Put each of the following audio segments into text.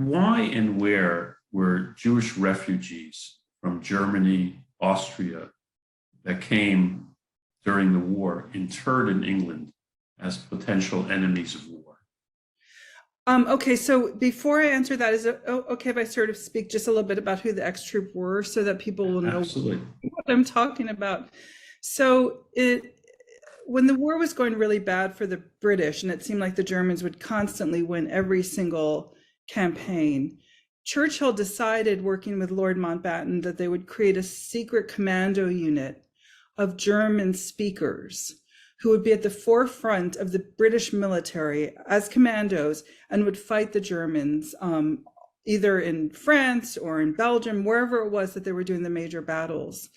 why and where were Jewish refugees from Germany, Austria, that came during the war interred in England as potential enemies of war? Okay, so before I answer that, is it okay if I sort of speak just a little bit about who the X-Troop were so that people will know Absolutely. what I'm talking about? So when the war was going really bad for the British, and it seemed like the Germans would constantly win every single campaign, Churchill decided, working with Lord Mountbatten, that they would create a secret commando unit of German speakers who would be at the forefront of the British military as commandos and would fight the Germans, either in France or in Belgium, wherever it was that they were doing the major battles.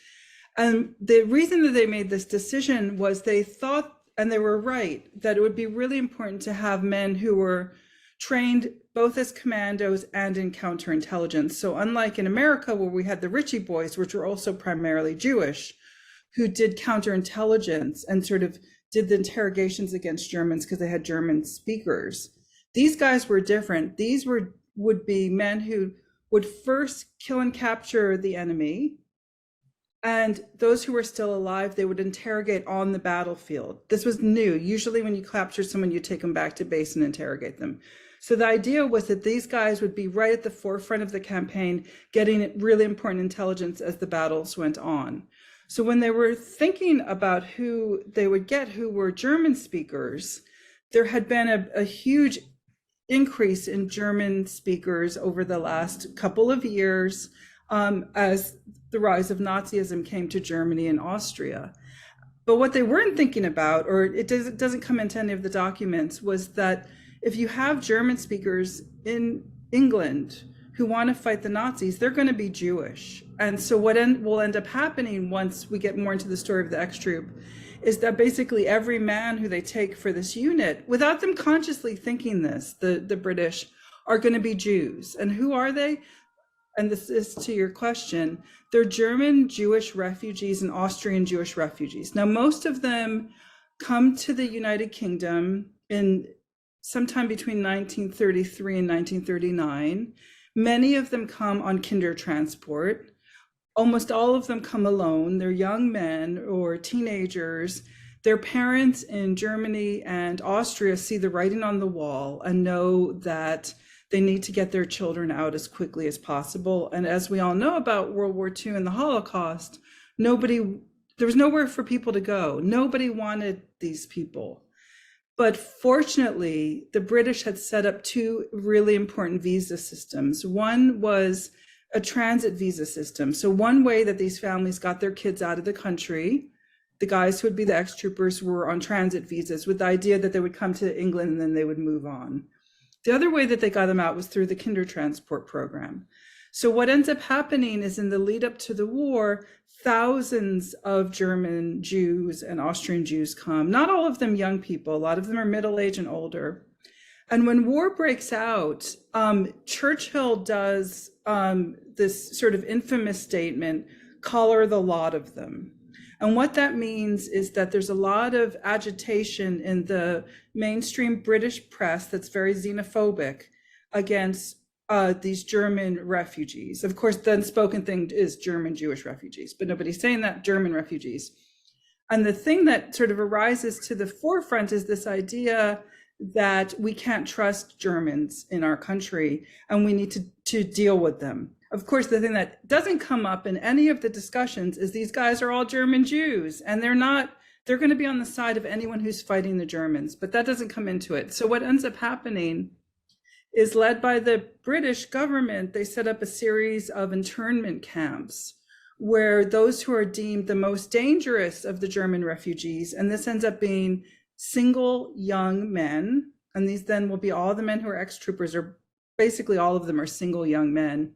And the reason that they made this decision was they thought, and they were right, that it would be really important to have men who were trained both as commandos and in counterintelligence. So unlike in America, where we had the Ritchie boys, which were also primarily Jewish, who did counterintelligence and sort of did the interrogations against Germans because they had German speakers. These guys were different. These would be men who would first kill and capture the enemy, and those who were still alive, they would interrogate on the battlefield. This was new. Usually when you capture someone, you take them back to base and interrogate them. So the idea was that these guys would be right at the forefront of the campaign, getting really important intelligence as the battles went on. So when they were thinking about who they would get, who were German speakers, there had been a huge increase in German speakers over the last couple of years as the rise of Nazism came to Germany and Austria. But what they weren't thinking about, or it doesn't come into any of the documents, was that if you have German speakers in England who want to fight the Nazis, they're going to be Jewish. And so what will end up happening once we get more into the story of the X-Troop is that basically every man who they take for this unit, without them consciously thinking this, the British, are going to be Jews. And who are they? And this is to your question, they're German Jewish refugees and Austrian Jewish refugees. Now, most of them come to the United Kingdom in sometime between 1933 and 1939. Many of them come on kinder transport. Almost all of them come alone. They're young men or teenagers. Their parents in Germany and Austria see the writing on the wall and know that they need to get their children out as quickly as possible. And as we all know about World War II and the Holocaust, there was nowhere for people to go. Nobody wanted these people. But fortunately, the British had set up two really important visa systems. One was a transit visa system. So one way that these families got their kids out of the country, the guys who would be the ex-troopers were on transit visas with the idea that they would come to England and then they would move on. The other way that they got them out was through the kinder transport program. So what ends up happening is in the lead up to the war, thousands of German Jews and Austrian Jews come, not all of them young people, a lot of them are middle-aged and older. And when war breaks out, Churchill does this sort of infamous statement, collar the lot of them. And what that means is that there's a lot of agitation in the mainstream British press that's very xenophobic against these German refugees. Of course, the unspoken thing is German Jewish refugees, but nobody's saying that, German refugees. And the thing that sort of arises to the forefront is this idea that we can't trust Germans in our country and we need to deal with them. Of course, the thing that doesn't come up in any of the discussions is these guys are all German Jews and they're going to be on the side of anyone who's fighting the Germans, but that doesn't come into it. So what ends up happening is, led by the British government, they set up a series of internment camps where those who are deemed the most dangerous of the German refugees, and this ends up being single young men, and these then will be all the men who are ex-troopers, or basically all of them are single young men.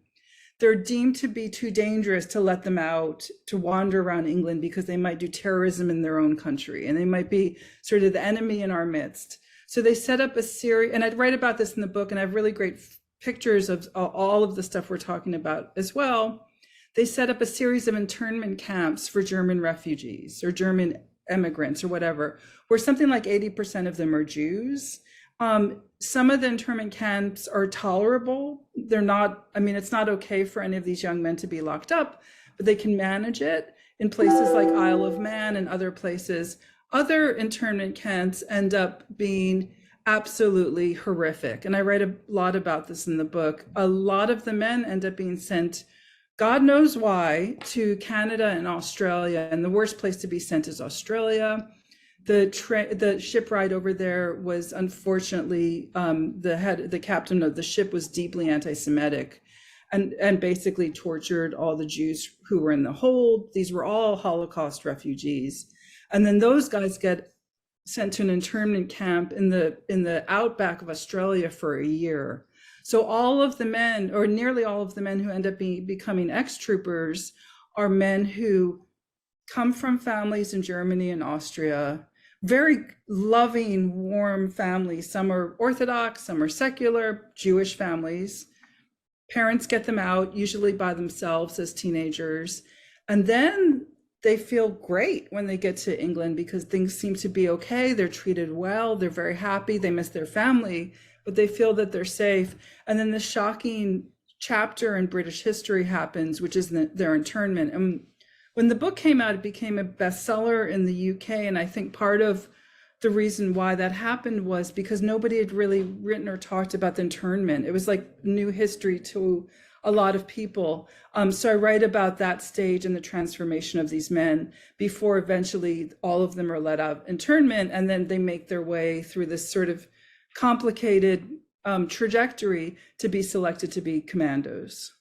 They're deemed to be too dangerous to let them out to wander around England because they might do terrorism in their own country and they might be sort of the enemy in our midst. So they set up a series, and I'd write about this in the book, and I have really great pictures of all of the stuff we're talking about as well. They set up a series of internment camps for German refugees or German immigrants or whatever, where something like 80% of them are Jews. Some of the internment camps are tolerable. they're not, I mean, it's not okay for any of these young men to be locked up, but they can manage it in places like Isle of Man and other places. Other internment camps end up being absolutely horrific. And I write a lot about this in the book. A lot of the men end up being sent, God knows why, to Canada and Australia. And the worst place to be sent is Australia. The ship ride over there was, unfortunately, the captain of the ship was deeply anti-Semitic and basically tortured all the Jews who were in the hold. These were all Holocaust refugees. And then those guys get sent to an internment camp in the outback of Australia for a year. So all of the men, or nearly all of the men who end up becoming ex-troopers, are men who come from families in Germany and Austria, very loving, warm families. Some are Orthodox, some are secular, Jewish families. Parents get them out, usually by themselves as teenagers. And then they feel great when they get to England because things seem to be okay. They're treated well. They're very happy. They miss their family, but they feel that they're safe. And then the shocking chapter in British history happens, which is their internment. And when the book came out, it became a bestseller in the UK. And I think part of the reason why that happened was because nobody had really written or talked about the internment. It was like new history to a lot of people. So I write about that stage and the transformation of these men before eventually all of them are let out of internment, and then they make their way through this sort of complicated trajectory to be selected to be commandos.